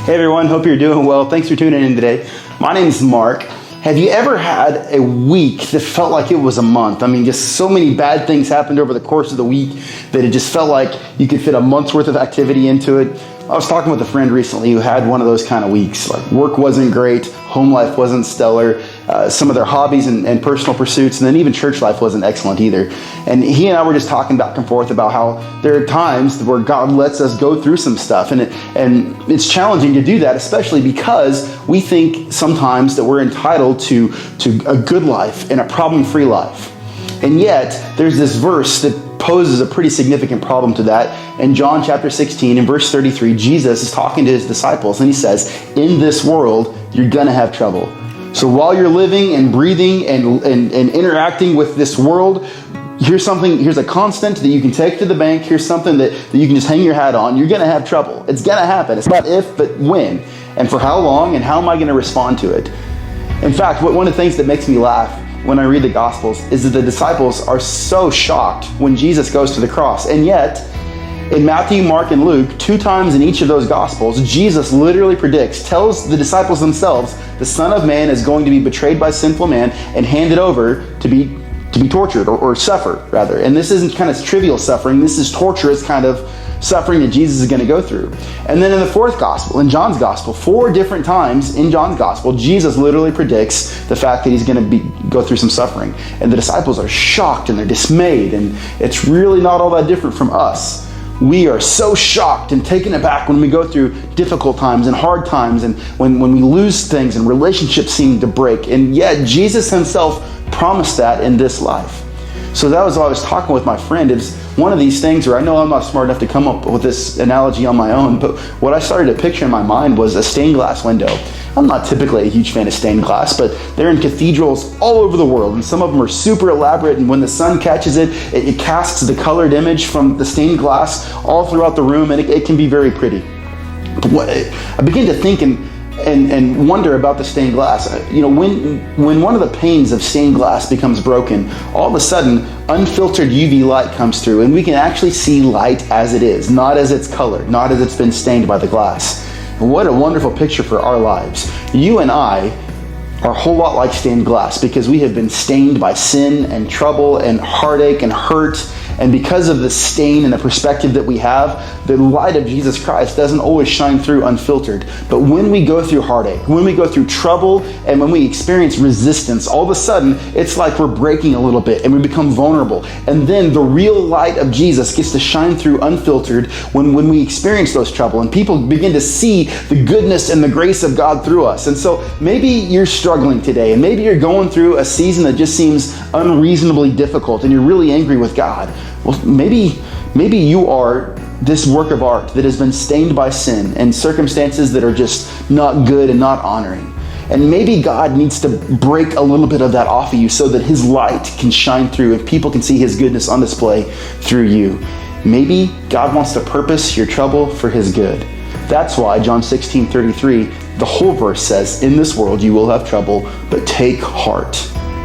Hey everyone, hope you're doing well. Thanks for tuning in today. My name's Mark. Have you ever had a week that felt like it was a month? I mean, just so many bad things happened over the course of the week that it just felt like you could fit a month's worth of activity into it. I was talking with a friend recently who had one of those kind of weeks. Like work wasn't great, home life wasn't stellar, some of their hobbies and personal pursuits, and then even church life wasn't excellent either. And he and I were just talking back and forth about how there are times where God lets us go through some stuff, and it's challenging to do that, especially because we think sometimes that we're entitled to a good life and a problem-free life. And yet, there's this verse that poses a pretty significant problem to that. In John chapter 16, in verse 33, Jesus is talking to his disciples, and he says, in this world, you're going to have trouble. So while you're living and breathing and interacting with this world, here's a constant that you can take to the bank. Here's something that you can just hang your hat on. You're going to have trouble. It's going to happen. It's not if, but when. And for how long, and how am I going to respond to it? In fact, one of the things that makes me laugh when I read the Gospels is that the disciples are so shocked when Jesus goes to the cross. And yet, in Matthew, Mark, and Luke, 2 times in each of those Gospels, Jesus literally tells the disciples themselves, the Son of Man is going to be betrayed by sinful man and handed over to be tortured or suffer, rather. And this isn't kind of trivial suffering. This is torturous kind of suffering that Jesus is going to go through. And then in the 4th Gospel, in John's Gospel, 4 different times in John's Gospel, Jesus literally predicts the fact that he's going to go through some suffering. And the disciples are shocked and they're dismayed. And it's really not all that different from us. We are so shocked and taken aback when we go through difficult times and hard times, and when we lose things and relationships seem to break. And yet Jesus himself promised that in this life. So that was what I was talking with my friend. It's one of these things where I know I'm not smart enough to come up with this analogy on my own, but what I started to picture in my mind was a stained glass window. I'm not typically a huge fan of stained glass, but they're in cathedrals all over the world, and some of them are super elaborate, and when the sun catches it, it casts the colored image from the stained glass all throughout the room, and it can be very pretty. But I begin to think and wonder about the stained glass. When one of the panes of stained glass becomes broken, all of a sudden unfiltered UV light comes through, and we can actually see light as it is, not as it's colored, not as it's been stained by the glass. And what a wonderful picture for our lives. You and I are a whole lot like stained glass because we have been stained by sin and trouble and heartache and hurt. And because of the stain and the perspective that we have, the light of Jesus Christ doesn't always shine through unfiltered. But when we go through heartache, when we go through trouble, and when we experience resistance, all of a sudden, it's like we're breaking a little bit and we become vulnerable. And then the real light of Jesus gets to shine through unfiltered when we experience those trouble. And people begin to see the goodness and the grace of God through us. And so maybe you're struggling today, and maybe you're going through a season that just seems unreasonably difficult, and you're really angry with God. Well, maybe you are this work of art that has been stained by sin and circumstances that are just not good and not honoring. And maybe God needs to break a little bit of that off of you so that his light can shine through and people can see his goodness on display through you. Maybe God wants to purpose your trouble for his good. That's why John 16:33, the whole verse says, in this world you will have trouble, but take heart.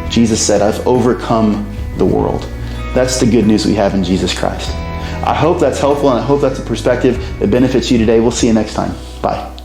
Jesus said, I've overcome the world. That's the good news we have in Jesus Christ. I hope that's helpful, and I hope that's a perspective that benefits you today. We'll see you next time. Bye.